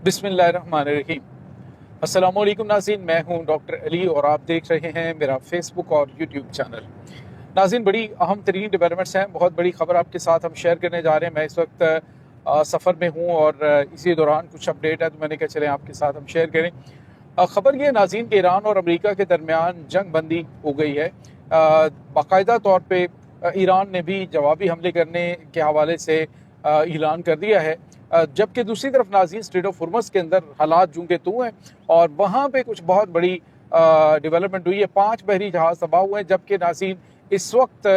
بسم اللہ الرحمن الرحیم۔ السلام علیکم ناظرین، میں ہوں ڈاکٹر علی اور آپ دیکھ رہے ہیں میرا فیس بک اور یوٹیوب چینل۔ ناظرین، بڑی اہم ترین ڈیولپمنٹس ہیں، بہت بڑی خبر آپ کے ساتھ ہم شیئر کرنے جا رہے ہیں۔ میں اس وقت سفر میں ہوں اور اسی دوران کچھ اپڈیٹ ہے تو میں نے کہا چلیں آپ کے ساتھ ہم شیئر کریں۔ خبر یہ ناظرین کہ ایران اور امریکہ کے درمیان جنگ بندی ہو گئی ہے۔ باقاعدہ طور پہ ایران نے بھی جوابی حملے کرنے کے حوالے سے اعلان کر دیا ہے، جبکہ دوسری طرف ناظرین اسٹریٹ آف ہرمز کے اندر حالات جوں کے تو ہیں اور وہاں پہ کچھ بہت بڑی ڈیولپمنٹ ہوئی ہے۔ 5 بحری جہاز تباہ ہوئے ہیں، جبکہ ناظرین اس وقت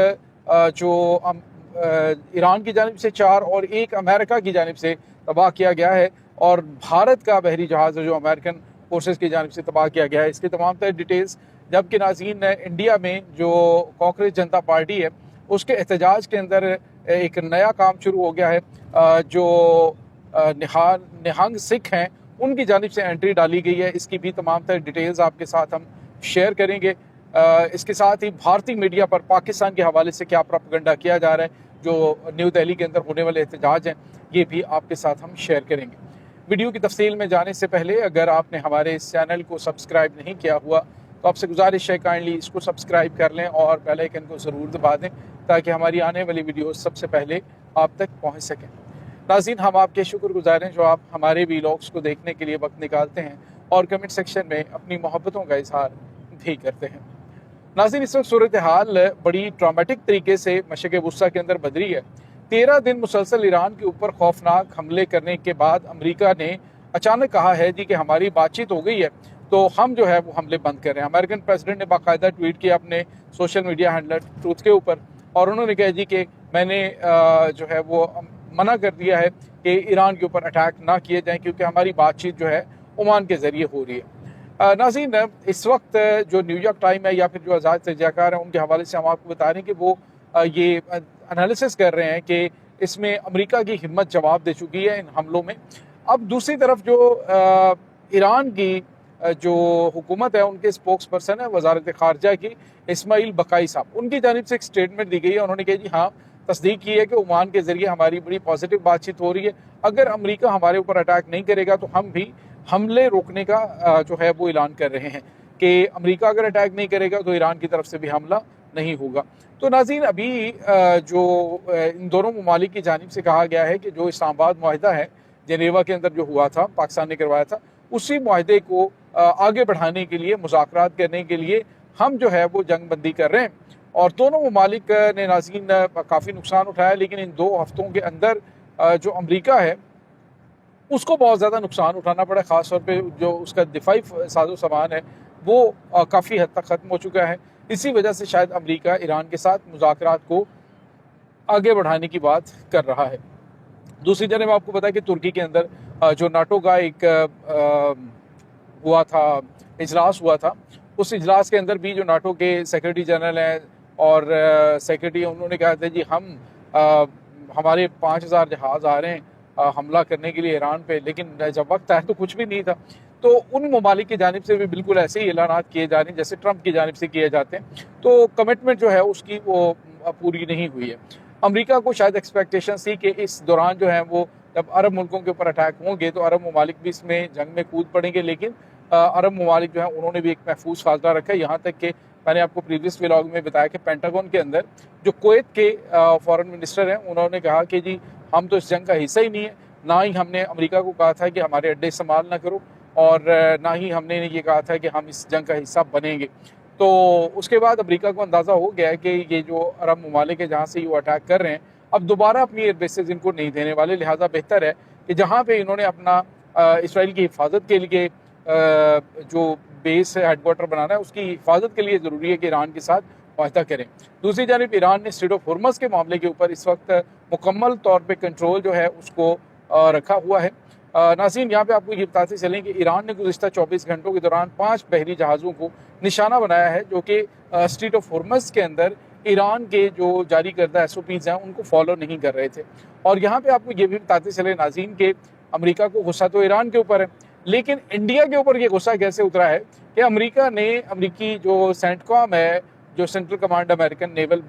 جو ایران کی جانب سے 4 اور 1 امریکہ کی جانب سے تباہ کیا گیا ہے، اور بھارت کا بحری جہاز جو امریکن فورسز کی جانب سے تباہ کیا گیا ہے۔ اس کے تمام تر ڈیٹیلز، جبکہ ناظرین انڈیا میں جو کانگریس جنتا پارٹی ہے اس کے احتجاج کے اندر ایک نیا کام شروع ہو گیا ہے۔ جو نہنگ سکھ ہیں ان کی جانب سے انٹری ڈالی گئی ہے، اس کی بھی تمام تر ڈیٹیلز آپ کے ساتھ ہم شیئر کریں گے۔ اس کے ساتھ ہی بھارتی میڈیا پر پاکستان کے حوالے سے کیا پروپیگنڈا کیا جا رہا ہے، جو نیو دہلی کے اندر ہونے والے احتجاج ہیں، یہ بھی آپ کے ساتھ ہم شیئر کریں گے۔ ویڈیو کی تفصیل میں جانے سے پہلے اگر آپ نے ہمارے اس چینل کو سبسکرائب نہیں کیا ہوا تو آپ سے گزارش ہے کائنڈلی اس کو سبسکرائب کر لیں اور بیل آئیکن کو ضرور دبا دیں تاکہ ہماری آنے والی ویڈیوز سب سے پہلے آپ تک پہنچ سکیں۔ ناظرین، ہم آپ کے شکر گزار ہیں جو آپ ہمارے ویلاگس کو دیکھنے کے لیے وقت نکالتے ہیں اور کمنٹ سیکشن میں اپنی محبتوں کا اظہار بھی کرتے ہیں۔ ناظرین، اس وقت صورتحال بڑی ٹرامیٹک طریقے سے مشرق وسطیٰ کے اندر بدلی ہے۔ 13 دن مسلسل ایران کے اوپر خوفناک حملے کرنے کے بعد امریکہ نے اچانک کہا ہے کہ ہماری بات چیت ہو گئی ہے تو ہم جو ہے وہ حملے بند کر رہے ہیں۔ امریکن پریزیڈنٹ نے باقاعدہ ٹویٹ کیا اپنے سوشل میڈیا ہینڈلر ٹروتھ کے اوپر، اور انہوں نے کہا کہ میں نے جو ہے وہ منع کر دیا ہے کہ ایران کے اوپر اٹیک نہ کیے جائیں کیونکہ ہماری بات چیت جو ہے عمان کے ذریعے ہو رہی ہے۔ ناظرین، اس وقت جو نیو یارک ٹائم ہے یا پھر جو آزاد تجزیہ کار ہیں ان کے حوالے سے ہم آپ کو بتا رہے ہیں کہ وہ یہ انالیسس کر رہے ہیں کہ اس میں امریکہ کی ہمت جواب دے چکی ہے ان حملوں میں۔ اب دوسری طرف جو ایران کی جو حکومت ہے ان کے اسپوکس پرسن ہے وزارت خارجہ کی اسماعیل بقائی صاحب، ان کی جانب سے ایک سٹیٹمنٹ دی گئی ہے۔ انہوں نے کہا ہاں، تصدیق کی ہے کہ عمان کے ذریعے ہماری بڑی پازیٹیو بات چیت ہو رہی ہے، اگر امریکہ ہمارے اوپر اٹیک نہیں کرے گا تو ہم بھی حملے روکنے کا جو ہے وہ اعلان کر رہے ہیں کہ امریکہ اگر اٹیک نہیں کرے گا تو ایران کی طرف سے بھی حملہ نہیں ہوگا۔ تو ناظرین، ابھی جو ان دونوں ممالک کی جانب سے کہا گیا ہے کہ جو اسلام آباد معاہدہ ہے جنیوا کے اندر جو ہوا تھا، پاکستان نے کروایا تھا، اسی معاہدے کو آگے بڑھانے کے لیے، مذاکرات کرنے کے لیے ہم جو ہے وہ جنگ بندی کر رہے ہیں۔ اور دونوں ممالک نے ناظرین کافی نقصان اٹھایا، لیکن ان 2 ہفتوں کے اندر جو امریکہ ہے اس کو بہت زیادہ نقصان اٹھانا پڑا، خاص طور پہ جو اس کا دفاعی ساز و سامان ہے وہ کافی حد تک ختم ہو چکا ہے۔ اسی وجہ سے شاید امریکہ ایران کے ساتھ مذاکرات کو آگے بڑھانے کی بات کر رہا ہے۔ دوسری جانب آپ کو پتا ہے کہ ترکی کے اندر جو ناٹو کا ایک ہوا تھا، اجلاس ہوا تھا، اس اجلاس کے اندر بھی جو ناٹو کے سیکرٹری جنرل ہیں اور سیکرٹری، انہوں نے کہا تھا ہمارے 5000 جہاز آ رہے ہیں حملہ کرنے کے لیے ایران پہ، لیکن جب وقت آیا تو کچھ بھی نہیں تھا۔ تو ان ممالک کی جانب سے بھی بالکل ایسے ہی اعلانات کیے جا رہے ہیں جیسے ٹرمپ کی جانب سے کیے جاتے ہیں، تو کمٹمنٹ جو ہے اس کی وہ پوری نہیں ہوئی ہے۔ امریکہ کو شاید ایکسپیکٹیشن تھی کہ اس دوران جو ہے وہ جب عرب ملکوں کے اوپر اٹیک ہوں گے تو عرب ممالک بھی اس میں جنگ میں کود پڑیں گے، لیکن عرب ممالک جو ہیں انہوں نے بھی ایک محفوظ فاصلہ رکھا ہے، یہاں تک کہ میں نے آپ کو پریویس ولاگ میں بتایا کہ پینٹاگون کے اندر جو کویت کے فارن منسٹر ہیں انہوں نے کہا کہ ہم تو اس جنگ کا حصہ ہی نہیں ہے، نہ ہی ہم نے امریکہ کو کہا تھا کہ ہمارے اڈے استعمال نہ کرو، اور نہ ہی ہم نے یہ کہا تھا کہ ہم اس جنگ کا حصہ بنیں گے۔ تو اس کے بعد امریکہ کو اندازہ ہو گیا ہے کہ یہ جو عرب ممالک ہے جہاں سے یہ اٹیک کر رہے ہیں اب دوبارہ اپنی ایئر بیسز ان کو نہیں دینے والے، لہٰذا بہتر ہے کہ جہاں پہ انہوں نے اپنا اسرائیل کی حفاظت کے لیے جو بیس ہیڈ کوارٹر بنانا ہے اس کی حفاظت کے لیے ضروری ہے کہ ایران کے ساتھ معاہدہ کریں۔ دوسری جانب ایران نے اسٹریٹ آف ہرمز کے معاملے کے اوپر اس وقت مکمل طور پہ کنٹرول جو ہے اس کو رکھا ہوا ہے۔ ناظرین، یہاں پہ آپ کو یہ بتاتے چلیں کہ ایران نے گزشتہ 24 گھنٹوں کے دوران 5 بحری جہازوں کو نشانہ بنایا ہے جو کہ اسٹریٹ آف ہرمز کے اندر ایران کے جو جاری کردہ SOPs ہیں ان کو فالو نہیں کر رہے تھے۔ اور یہاں پہ آپ کو یہ بھی بتاتے چلے ناظرین کہ امریکہ کو غصہ تو ایران کے اوپر ہے، لیکن انڈیا کے اوپر یہ غصہ کیسے اترا ہے کہ امریکہ نے امریکی جو سینٹ کام ہے، جو central command American naval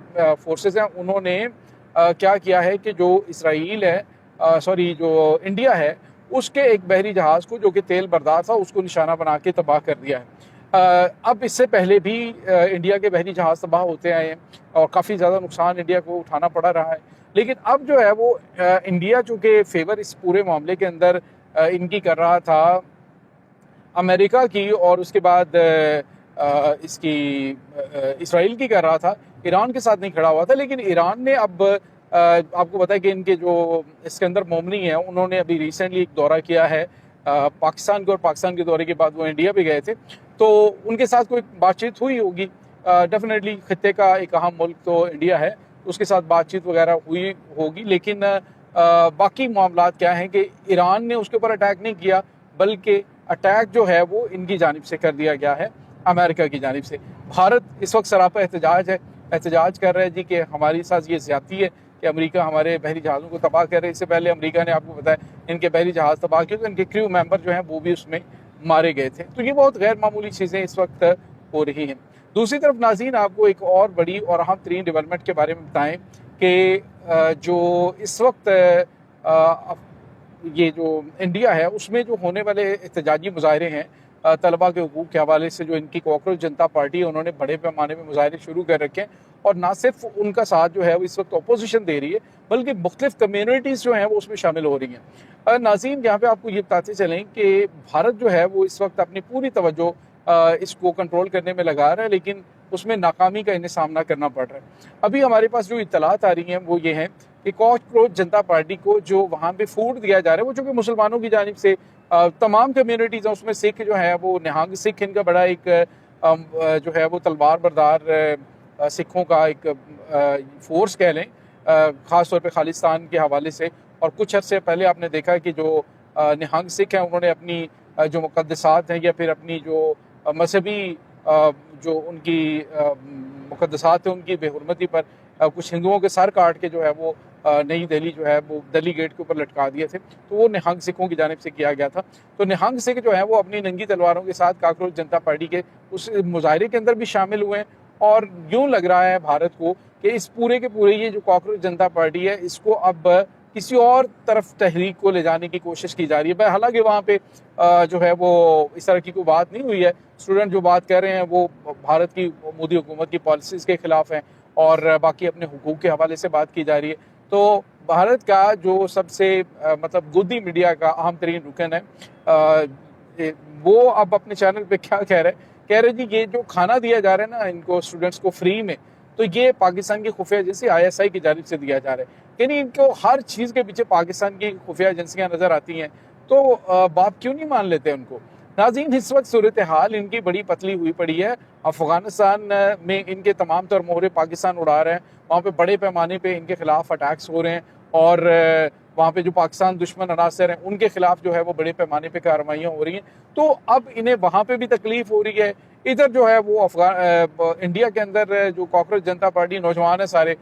forces ہیں، انہوں نے کیا کیا ہے کہ جو اسرائیل ہے جو انڈیا ہے اس کے ایک بحری جہاز کو جو کہ تیل بردار تھا اس کو نشانہ بنا کے تباہ کر دیا ہے۔ اب اس سے پہلے بھی انڈیا کے بحری جہاز تباہ ہوتے آئے ہیں اور کافی زیادہ نقصان انڈیا کو اٹھانا پڑا رہا ہے، لیکن اب جو ہے وہ انڈیا چونکہ فیور اس پورے معاملے کے اندر ان کی کر رہا تھا امریکہ کی، اور اس کے بعد اس کی اسرائیل کی کر رہا تھا، ایران کے ساتھ نہیں کھڑا ہوا تھا، لیکن ایران نے اب آپ کو پتا ہے کہ ان کے جو اسکندر مومنی ہیں انہوں نے ابھی ریسنٹلی ایک دورہ کیا ہے پاکستان کو، اور پاکستان کے دورے کے بعد وہ انڈیا بھی گئے تھے، تو ان کے ساتھ کوئی بات چیت ہوئی ہوگی ڈیفینیٹلی، خطے کا ایک اہم ملک تو انڈیا ہے، اس کے ساتھ بات چیت وغیرہ ہوئی ہوگی، لیکن باقی معاملات کیا ہیں کہ ایران نے اس کے اوپر اٹیک نہیں کیا، بلکہ اٹیک جو ہے وہ ان کی جانب سے کر دیا گیا ہے، امریکہ کی جانب سے۔ بھارت اس وقت سراپا احتجاج کر رہا ہے جی کہ ہماری ساتھ یہ زیادتی ہے کہ امریکہ ہمارے بحری جہازوں کو تباہ کر رہے ہیں۔ اس سے پہلے امریکہ نے آپ کو بتایا ان کے بحری جہاز تباہ کیے، تو ان کے کریو ممبر جو ہیں وہ بھی اس میں مارے گئے تھے۔ تو یہ بہت غیر معمولی چیزیں اس وقت ہو رہی ہیں۔ دوسری طرف ناظرین آپ کو ایک اور بڑی اور اہم ترین ڈیولپمنٹ کے بارے میں بتائیں کہ جو اس وقت یہ جو انڈیا ہے اس میں جو ہونے والے احتجاجی مظاہرے ہیں طلباء کے حقوق کے حوالے سے، جو ان کی کوکروچ جنتا پارٹی ہے انہوں نے بڑے پیمانے میں مظاہرے شروع کر رکھے ہیں، اور نہ صرف ان کا ساتھ جو ہے وہ اس وقت اپوزیشن دے رہی ہے بلکہ مختلف کمیونٹیز جو ہیں وہ اس میں شامل ہو رہی ہیں۔ ناظرین یہاں پہ آپ کو یہ بتاتے چلیں کہ بھارت جو ہے وہ اس وقت اپنی پوری توجہ اس کو کنٹرول کرنے میں لگا رہا ہے، لیکن اس میں ناکامی کا انہیں سامنا کرنا پڑ رہا ہے۔ ابھی ہمارے پاس جو اطلاعات آ رہی ہیں وہ یہ ہیں کہ کوکروچ جنتا پارٹی کو جو وہاں پہ فوڈ دیا جا رہا ہے وہ چونکہ مسلمانوں کی جانب سے تمام کمیونٹیز ہیں، اس میں سکھ جو ہے وہ نہانگ سکھ ان کا بڑا ایک جو ہے وہ تلوار بردار سکھوں کا ایک فورس کہہ لیں، خاص طور پہ خالصتان کے حوالے سے، اور کچھ عرصے پہلے آپ نے دیکھا کہ جو نہانگ سکھ ہیں انہوں نے اپنی جو مقدسات ہیں یا پھر اپنی جو مذہبی جو ان کی مقدسات ہیں ان کی بے حرمتی پر کچھ ہندوؤں کے سر کاٹ کے جو ہے وہ نئی دہلی جو ہے وہ دہلی گیٹ کے اوپر لٹکا دیے تھے، تو وہ نہانگ سکھوں کی جانب سے کیا گیا تھا۔ تو نہانگ سکھ جو ہے وہ اپنی ننگی تلواروں کے ساتھ کاکروچ جنتا پارٹی کے اس مظاہرے کے اندر بھی شامل ہوئے ہیں، اور یوں لگ رہا ہے بھارت کو کہ اس پورے کے پورے یہ جو کاکروچ جنتا پارٹی ہے اس کو اب کسی اور طرف تحریک کو لے جانے کی کوشش کی جا رہی ہے۔ حالانکہ وہاں پہ جو ہے وہ اس طرح کی کوئی بات نہیں ہوئی ہے، اسٹوڈنٹ جو بات کر رہے ہیں وہ بھارت کی مودی حکومت کی پالیسیز کے خلاف ہیں اور باقی اپنے حقوق کے حوالے سے بات کی جا رہی ہے۔ تو بھارت کا جو سب سے مطلب گودی میڈیا کا اہم ترین رکن ہے وہ اب اپنے چینل پہ کیا کہہ رہے جی یہ جو کھانا دیا جا رہا ہے نا ان کو اسٹوڈنٹس کو فری میں، تو یہ پاکستان کی خفیہ ایجنسی ISI کی جانب سے دیا جا رہا ہے، یعنی ان کو ہر چیز کے پیچھے پاکستان کی خفیہ ایجنسیاں نظر آتی ہیں، تو باپ کیوں نہیں مان لیتے ان کو؟ ناظرین اس وقت صورتحال ان کی بڑی پتلی ہوئی پڑی ہے، افغانستان میں ان کے تمام تر مہرے پاکستان اڑا رہے ہیں، وہاں پہ بڑے پیمانے پہ ان کے خلاف اٹیکس ہو رہے ہیں، اور وہاں پہ جو پاکستان دشمن عناصر ہیں ان کے خلاف جو ہے وہ بڑے پیمانے پہ کارروائیاں ہو رہی ہیں، تو اب انہیں وہاں پہ بھی تکلیف ہو رہی ہے۔ ادھر جو ہے وہ انڈیا کے اندر جو کاکروچ جنتا پارٹی نوجوان ہیں سارے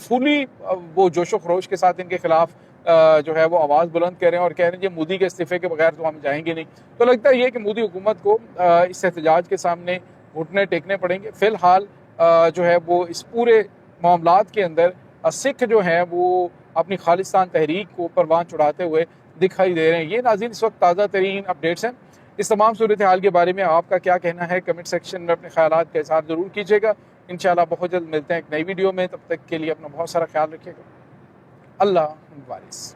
فلی وہ جوش و خروش کے ساتھ ان کے خلاف جو ہے وہ آواز بلند کر رہے ہیں اور کہہ رہے ہیں کہ مودی کے استعفے کے بغیر تو ہم جائیں گے نہیں۔ تو لگتا ہے یہ کہ مودی حکومت کو اس احتجاج کے سامنے گھٹنے ٹیکنے پڑیں گے۔ فی الحال جو ہے وہ اس پورے معاملات کے اندر سکھ جو ہیں وہ اپنی خالصتان تحریک کو پروان چڑھاتے ہوئے دکھائی دے رہے ہیں۔ یہ ناظرین اس وقت تازہ ترین اپڈیٹس ہیں۔ اس تمام صورتحال کے بارے میں آپ کا کیا کہنا ہے؟ کمنٹ سیکشن میں اپنے خیالات کا اظہار ضرور کیجیے گا۔ انشاءاللہ بہت جلد ملتے ہیں ایک نئی ویڈیو میں، تب تک کے لیے اپنا بہت سارا خیال رکھیے گا۔ اللہ حافظ۔